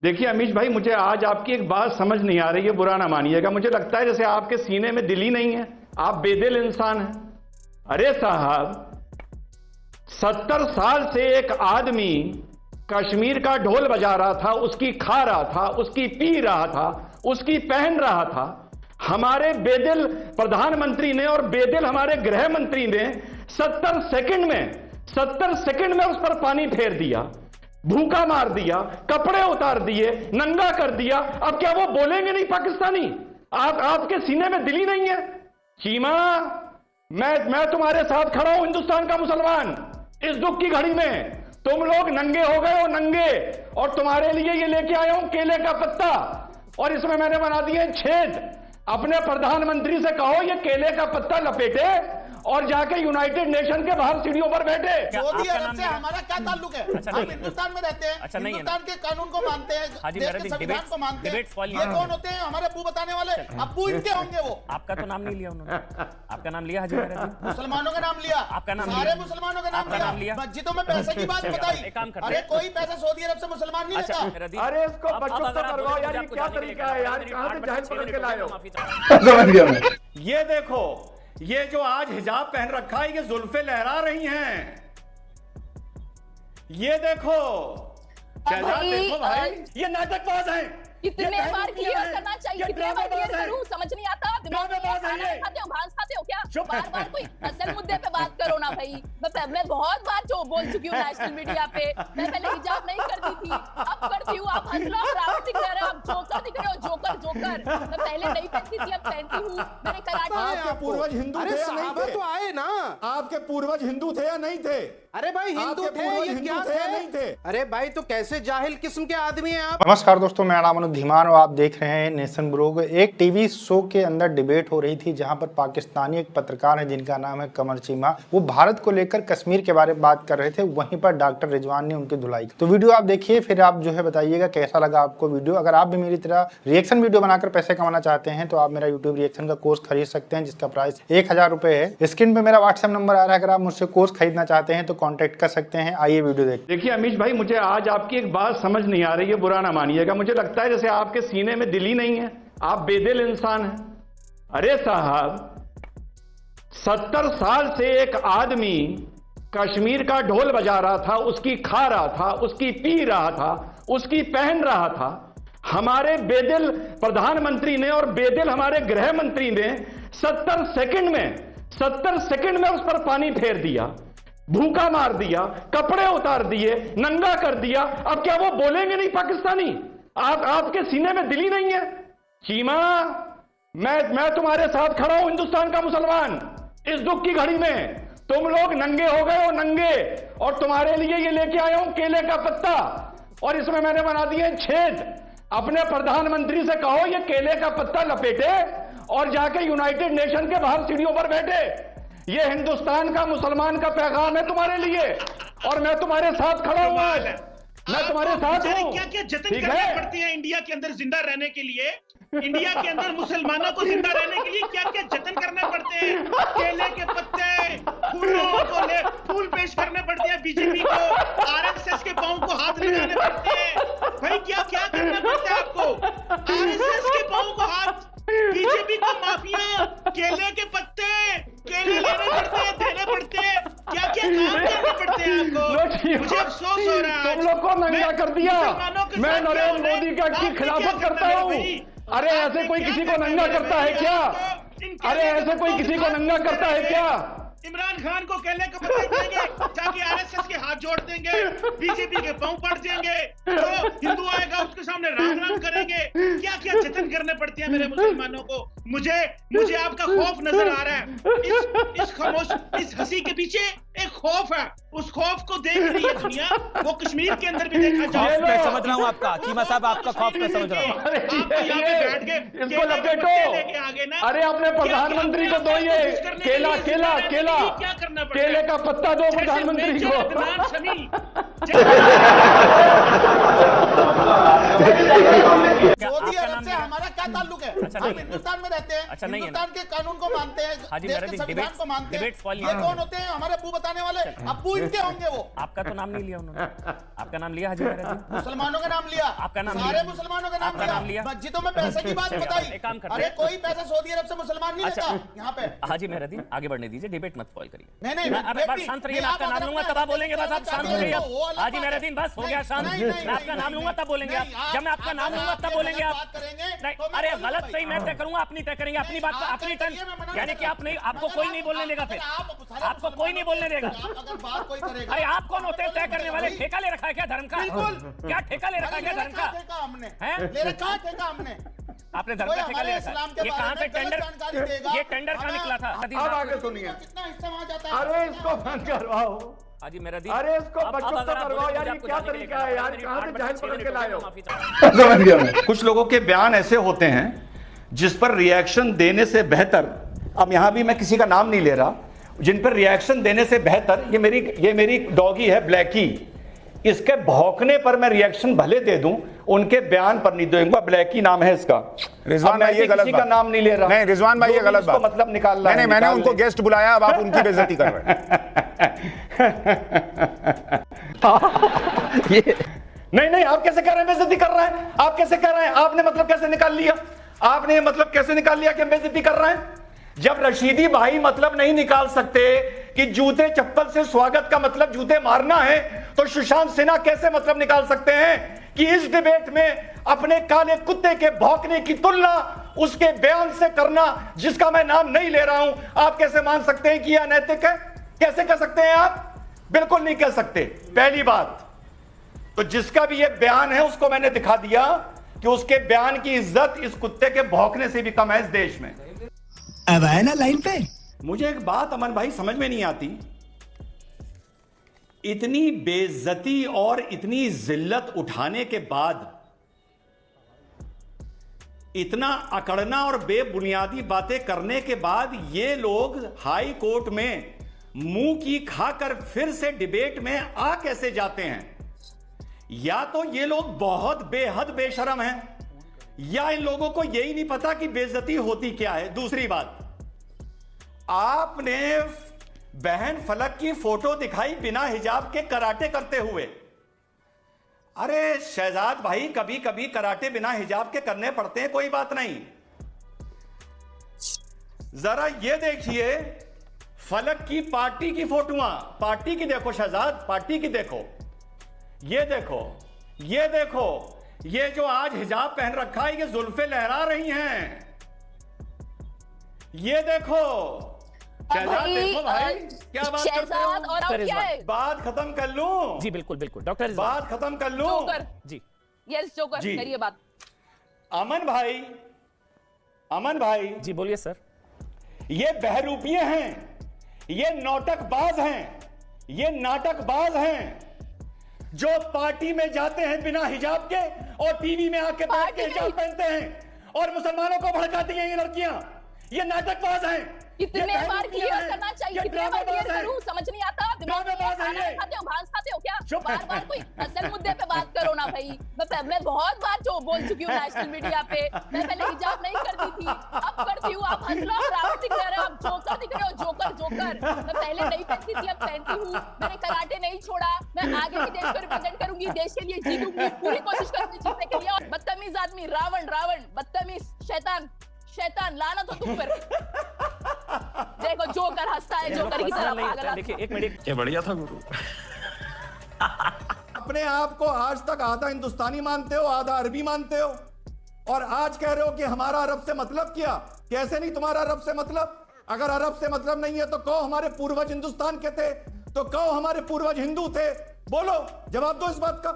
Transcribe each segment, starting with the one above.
देखिए अमीश भाई, मुझे आज आपकी एक बात समझ नहीं आ रही है, बुरा ना मानिएगा। मुझे लगता है जैसे आपके सीने में दिल ही नहीं है, आप बेदिल इंसान हैं। अरे साहब, 70 साल से एक आदमी कश्मीर का ढोल बजा रहा था, उसकी खा रहा था, उसकी पी रहा था, उसकी पहन रहा था। हमारे बेदिल प्रधानमंत्री ने और बेदिल हमारे गृह मंत्री ने 70 सेकंड में उस पर पानी फेर दिया, भूखा मार दिया, कपड़े उतार दिए, नंगा कर दिया। अब क्या वो बोलेंगे नहीं पाकिस्तानी? आपके सीने में दिल ही नहीं है? चीमा, मैं तुम्हारे साथ खड़ा हूं, हिंदुस्तान का मुसलमान। इस दुख की घड़ी में तुम लोग नंगे हो गए हो, नंगे। और तुम्हारे लिए ये लेके आया हूं केले का पत्ता, और इसमें मैंने बना दिए छेद। अपने प्रधानमंत्री से कहो ये केले का पत्ता लपेटे और जाके यूनाइटेड नेशन के बाहर सीढ़ियों पर बैठे। सऊदी अरब से हमारा क्या ताल्लुक है? हम हिंदुस्तान में रहते हैं, हिंदुस्तान के कानून को मानते हैं, देश के संविधान को मानते हैं। ये कौन होते हैं? हमारे अब्बू बताने वाले। अब्बू इनके होंगे वो। आपका तो नाम नहीं लिया उन्होंने। आपका नाम लिया हाजी मेरा जी? मुसलमानों का नाम लिया, आपका नाम सारे मुसलमानों का नाम लिया। मस्जिदों में पैसे की बात बताई। अरे कोई पैसा सऊदी अरब से मुसलमान नहीं लेता। अरे इसको बच्चों से करवाओ यार, ये क्या तरीका है यार? कहां से जाहिल पकड़ के लाए हो? समझ गया मैं। ये देखो, ये जो आज हिजाब पहन रखा है, ये जुल्फे लहरा रही हैं। ये देखो, शहजाद देखो भाई, ये नाटकबाज हैं। कितने बार क्लियर करना चाहिए? कितने बार क्लियर करूं? समझ नहीं आता। दिमाग में खाना खाते हो, भांस खाते हो क्या? बार कोई असल मुद्दे पे बात करो ना भाई। मैं बहुत बार जो बोल चुकी हूँ नेशनल मीडिया पे। मैं पहले हिजाब नहीं करती थी, अब करती हूँ। आप हंस रहे हो, ड्रामेटिक कह रहे हो, आप जोकर दिख रहे हो, जोकर। मैं पहले नहीं पहनती थी, अब पहनती हूँ। मैंने कराची पूर्वज हिंदू थे या नहीं थे? तो आए ना, आपके पूर्वज हिंदू थे या नहीं थे? अरे भाई हिंदू थे, ये क्या थे या नहीं थे? अरे भाई तो कैसे जाहिल किस्म के आदमी हैं आप? नमस्कार दोस्तों, मेरा नाम अनुज धीमान और आप देख रहे हैं नेशन ब्रो। एक टीवी शो के अंदर डिबेट हो रही थी जहां पर पाकिस्तानी एक पत्रकार है जिनका नाम है कमर चीमा, वो भारत को लेकर कश्मीर के बारे में बात कर रहे थे। वहीं पर डॉक्टर रिजवान ने उनकी धुलाई। तो वीडियो आप देखिए, फिर आप जो है बताइएगा कैसा लगा आपको वीडियो। अगर आप भी मेरी तरह रिएक्शन वीडियो बनाकर पैसे कमाना चाहते हैं तो आप मेरा यूट्यूब रिएक्शन का कोर्स खरीद सकते हैं, जिसका प्राइस 1000 रुपए है। स्क्रीन पे मेरा व्हाट्सएप नंबर आ रहा है, अगर आप मुझसे कोर्स खरीदना चाहते हैं तो कॉन्टेक्ट कर सकते हैं। आइए वीडियो देखिए। देखिए अमीश भाई, मुझे आज आपकी एक बात समझ नहीं आ रही है, बुरा ना मानिएगा। मुझे लगता है जैसे आपके सीने में दिल ही नहीं है, आप बेदिल इंसान हैं। अरे साहब, 70 साल से एक आदमी कश्मीर का ढोल बजा रहा था, उसकी खा रहा था, उसकी पी रहा था, उसकी पहन रहा था। हमारे बेदिल प्रधानमंत्री ने और बेदिल हमारे गृह मंत्री ने 70 सेकंड में उस पर पानी फेर दिया, भूखा मार दिया, कपड़े उतार दिए, नंगा कर दिया। अब क्या वो बोलेंगे नहीं पाकिस्तानी? आपके सीने में दिल ही नहीं है? चीमा, मैं तुम्हारे साथ खड़ा हूं, हिंदुस्तान का मुसलमान। इस दुख की घड़ी में तुम लोग नंगे हो गए हो, नंगे। और तुम्हारे लिए ये लेके आया हूं केले का पत्ता, और इसमें मैंने बना दिए छेद। अपने प्रधानमंत्री से कहो ये केले का पत्ता लपेटे और जाके यूनाइटेड नेशन के बाहर सीढ़ियों पर बैठे। ये हिंदुस्तान का मुसलमान का पैगाम है तुम्हारे लिए, और मैं तुम्हारे साथ खड़ा हूं आज। मैं तुम्हारे साथ हूं। क्या क्या जतन करने पड़ते हैं इंडिया के अंदर जिंदा रहने के लिए? इंडिया के अंदर मुसलमानों को जिंदा रहने के लिए क्या क्या जतन करने पड़ते हैं? केले के पत्ते, फूलों को ले फूल पेश करने पड़ते हैं बीजेपी को, आरएसएस के पांव को हाथ लगाने पड़ते हैं। भाई क्या क्या करना पड़ता है आपको? आरएसएस के पांव को हाथ, बीजेपी को माफिया, केले के पत्ते, केले लेने पड़ते हैं, देने पड़ते हैं। क्या क्या काम करने पड़ते हैं आपको? मुझे अफसोस हो रहा है। तुम लोग को नंगा कर दिया। मैं नरेंद्र मोदी का की खिलाफत करता हूँ। अरे ऐसे कोई किसी को नंगा करता है क्या? अरे ऐसे कोई किसी को नंगा करता है क्या? इमरान खान को केले के पत्ते देंगे, जाके आरएसएस के हाथ जोड़ देंगे, बीजेपी के पांव पड़ जाएंगे, जो हिंदू आएगा उसके सामने राम करेंगे। क्या क्या जतन करने पड़ते हैं मेरे मुसलमानों को? मुझे आपका खौफ नजर आ रहा है। इस खामोश, इस हंसी के पीछे एक खौफ है। उस खौफ को देख रही है दुनिया, वो कश्मीर के अंदर भी देखा जाए। मैं समझ रहा हूँ आपका चीमा साहब, आपका खौफ मैं समझ रहा हूँ। बैठ के इसको लपेटो। आगे ना, अरे अपने प्रधानमंत्री को दो ये केला, क्या करना पड़ता है? केले का पत्ता दो प्रधानमंत्री को। सऊदी अरब से हमारा क्या ताल्लुक है? हम हिंदुस्तान में रहते हैं, हिंदुस्तान के कानून को मानते हैं, देश के संविधान को मानते हैं। ये कौन होते हैं? हमारे अब्बू बताने वाले। अब्बू इनके होंगे वो। आपका तो नाम नहीं लिया उन्होंने। आपका नाम लिया हाजी मेहरा जी? मुसलमानों का नाम लिया। आपका नाम सारे मुसलमानों का नाम लिया। मस्जिदों में पैसे की बात बताई। अरे कोई पैसा सऊदी अरब से मुसलमान नहीं लेता यहाँ पे। हाजी मेहरा दिन आगे बढ़ने दीजिए, डिबेट मत स्पॉइल करिए। नहीं, बस शांत रहिए, मैं आपका नाम लूंगा तब आप बोलेंगे। बस आप शांत रहिए। हाजी मेहरा दिन बस हो गया शांत। मैं आपका नाम लूंगा तब बोलेंगे आप। जब मैं आपका नाम लूंगा तब बोलेंगे आप। अरे गलत सही मैं तय करूंगा, अपनी तय करेंगे, अपनी बात अपनी टर्न। यानी कि आप नहीं, आपको कोई नहीं बोलने देगा, फिर आपको कोई नहीं बोलने देगा। अरे आप कौन होते हैं तय करने वाले? ठेका ले रखा है क्या धर्म का? क्या ठेका ले रखा है क्या धर्म का? ले रखा ठेका हमने। आपने धर्म का ठेका ले रखा है? ये कहां से टेंडर, ये टेंडर कहां निकला था? अब आगे सुनिए। कितना हिस्सा वहां जाता है? अरे इसको बंद करवाओ। हाजी मेरा दिन, अरे इसको बच्चों को करवाओ यार, ये क्या तरीका है यार? कहां से जाहिल पकड़ के लाए हो? समझ गया मैं। कुछ लोगों के बयान ऐसे होते हैं जिस पर रिएक्शन देने से बेहतर, अब यहां भी मैं किसी का नाम नहीं ले रहा, जिन पर रिएक्शन देने से बेहतर, ये मेरी डॉगी है ब्लैकी, इसके भौंकने पर मैं रिएक्शन भले दे दूं, उनके बयान पर नहीं दूंगा। ब्लैकी नाम है इसका। रिजवान भाई ये गलत किसी का नाम नहीं ले रहा। नहीं रिजवान भाई ये गलत बात, मतलब निकाल रहा है। मैंने उनको गेस्ट बुलाया, अब आप उनकी बेइज्जती कर रहे हैं। नहीं आप कैसे कर रहे हैं? बेइज्जती कर रहे हैं आप? कैसे कर रहे हैं? आपने मतलब कैसे निकाल लिया? आपने ये मतलब कैसे निकाल लिया कि हम बेइज्जती कर रहे हैं? जब रशीदी भाई मतलब नहीं निकाल सकते कि जूते चप्पल से स्वागत का मतलब जूते मारना है, तो सुशांत सिन्हा कैसे मतलब निकाल सकते हैं कि इस डिबेट में अपने काले कुत्ते के भौंकने की तुलना उसके बयान से करना, जिसका मैं नाम नहीं ले रहा हूं? आप कैसे मान सकते हैं कि यह अनैतिक है? कैसे कह सकते हैं आप? बिल्कुल नहीं कह सकते। पहली बात तो जिसका भी यह बयान है उसको मैंने दिखा दिया कि उसके बयान की इज्जत इस कुत्ते के भौंकने से भी कम है इस देश में। अब आए ना लाइन पे। मुझे एक बात अमन भाई समझ में नहीं आती, इतनी बेइज्जती और इतनी जिल्लत उठाने के बाद, इतना अकड़ना और बेबुनियादी बातें करने के बाद ये लोग हाई कोर्ट में मुंह की खाकर फिर से डिबेट में आ कैसे जाते हैं? या तो ये लोग बहुत बेहद बेशरम हैं, या इन लोगों को यही नहीं पता कि बेइज्जती होती क्या है। दूसरी बात, आपने बहन फलक की फोटो दिखाई बिना हिजाब के कराटे करते हुए। अरे शहजाद भाई, कभी कभी कराटे बिना हिजाब के करने पड़ते हैं, कोई बात नहीं। जरा ये देखिए फलक की पार्टी की फोटोआं, पार्टी की देखो शहजाद, पार्टी की देखो, ये देखो, ये देखो, ये जो आज हिजाब पहन रखा है, ये जुल्फे लहरा रही हैं। ये देखो शहजाद, देखो भाई क्या बात करते हो? और अब क्या है? बात खत्म कर लूं? जी बिल्कुल बिल्कुल डॉक्टर, बात खत्म कर लूं? जोकर जी, यस जोकर जी। करिए बात। अमन भाई जी बोलिए सर। ये बहरूपिये हैं, ये नौटकबाज हैं, ये नाटकबाज हैं जो पार्टी में जाते हैं बिना हिजाब के और टीवी में आके बैठ के हिजाब पहनते हैं और मुसलमानों को भड़काती हैं ये लड़कियां। ये नाटकबाज हैं। कितने बार क्लियर करना चाहिए? कितने बार क्लियर करूं? समझ नहीं आता। दिमाग में खाना खाते हो, भांस खाते हो क्या? बार बार कोई असल मुद्दे पे बात करो ना भाई। मैं बहुत बार जो बोल चुकी हूँ नेशनल मीडिया पे, मैं पहले हिजाब नहीं करती थी, अब करती हूँ। आप हंस लो, रावण दिख रहे हो, आप जोकर दिख रहे हो, जोकर। मैं पहले नहीं पहनती थी, अब पहनती हूँ। मैंने कराटे नहीं छोड़ा, मैं आगे भी देश को रिप्रेजेंट करूंगी, देश के लिए जीतूंगी, पूरी कोशिश करूंगी जीतने के लिए। और बदतमीज आदमी, रावण, बदतमीज, शैतान लाना तो तुम पर। देखो जोकर हंसता है, जोकर की तरह पागल। देखिए एक मिनट, ये बढ़िया था गुरु। अपने आप को आज तक आधा हिंदुस्तानी मानते हो, आधा अरबी मानते हो, और आज कह रहे हो कि हमारा अरब से मतलब क्या? कैसे नहीं तुम्हारा अरब से मतलब? अगर अरब से मतलब नहीं है तो कहो हमारे पूर्वज हिंदुस्तान के थे, तो कहो हमारे पूर्वज हिंदू थे। बोलो, जवाब दो इस बात का।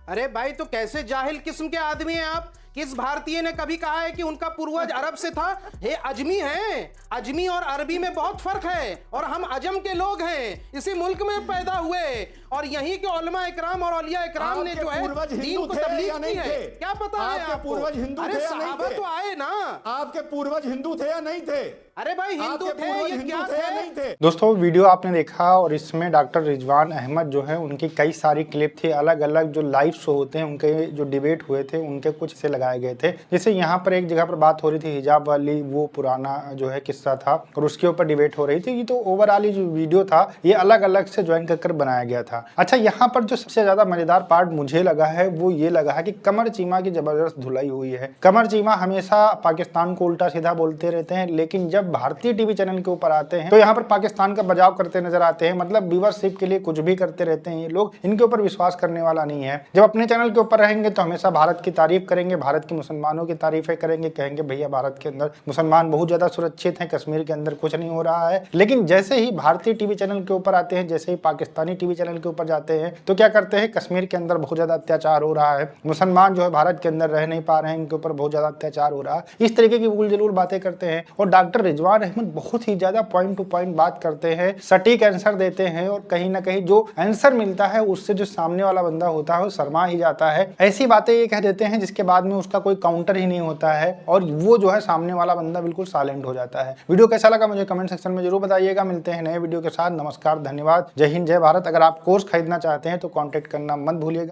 अरे भाई, तो कैसे जाहिल किस्म के आदमी हैं आप? किस भारतीय ने कभी कहा है कि उनका पूर्वज अरब से था? ये अजमी हैं। अजमी और अरबी में बहुत फर्क है, और हम अजम के लोग हैं, इसी मुल्क में पैदा हुए, और यहीं के उलमा इकराम और औलिया इकराम ने जो है दीन को तबलीग की है। क्या पता है आपको? पूर्वज हिंदू थे या नहीं सहाबा थे? तो आए ना। आपके पूर्वज हिंदू थे या नहीं थे? अरे भाई, हिंदू थे, ये क्या थे? दोस्तों वीडियो आपने देखा, और इसमें डॉक्टर रिजवान अहमद जो है उनकी कई सारी क्लिप थी, अलग अलग जो लाइव शो होते हैं उनके जो डिबेट हुए थे उनके कुछ से लगा लाए गए थे। जैसे यहाँ पर एक जगह पर बात हो रही थी हिजाब वाली, वो पुराना जो है किस्सा था और उसके ऊपर डिबेट हो रही थी। तो ओवरऑल ये जो वीडियो था ये अलग अलग से ज्वाइन कर बनाया गया था। अच्छा, यहाँ पर जो सबसे ज्यादा मजेदार पार्ट मुझे लगा है वो ये लगा है कि कमर चीमा की जबरदस्त धुलाई हुई है। कमर चीमा हमेशा पाकिस्तान को उल्टा सीधा बोलते रहते हैं, लेकिन जब भारतीय टीवी चैनल के ऊपर आते हैं तो यहाँ पर पाकिस्तान का बचाव करते नजर आते हैं। मतलब व्यूअरशिप के लिए कुछ भी करते रहते हैं ये लोग, इनके ऊपर विश्वास करने वाला नहीं है। जब अपने चैनल के ऊपर रहेंगे तो हमेशा भारत की तारीफ करेंगे, भारत के मुसलमानों की तारीफें करेंगे, कहेंगे भैया भारत के अंदर मुसलमान बहुत ज्यादा सुरक्षित हैं, कश्मीर के अंदर कुछ नहीं हो रहा है। लेकिन जैसे ही भारतीय टीवी चैनल के ऊपर आते हैं, जैसे ही पाकिस्तानी टीवी चैनल के ऊपर जाते हैं तो क्या करते हैं, कश्मीर के अंदर बहुत ज्यादा अत्याचार हो रहा है, मुसलमान जो है भारत के अंदर रह नहीं पा रहे हैं, इनके ऊपर बहुत ज्यादा अत्याचार हो रहा है, इस तरीके की उल जलूल बातें करते हैं। और डॉक्टर रिजवान अहमद बहुत ही ज्यादा पॉइंट टू पॉइंट बात करते हैं, सटीक आंसर देते हैं और कहीं ना कहीं जो आंसर मिलता है उससे जो सामने वाला बंदा होता है वो शर्मा ही जाता है। ऐसी बातें ये कह देते हैं जिसके बाद में उसका कोई काउंटर ही नहीं होता है और वो जो है सामने वाला बंदा बिल्कुल साइलेंट हो जाता है। वीडियो कैसा लगा मुझे कमेंट सेक्शन में जरूर बताइएगा। मिलते हैं नए वीडियो के साथ। नमस्कार, धन्यवाद, जय हिंद, जय भारत। अगर आप कोर्स खरीदना चाहते हैं तो कॉन्टेक्ट करना मत भूलिएगा।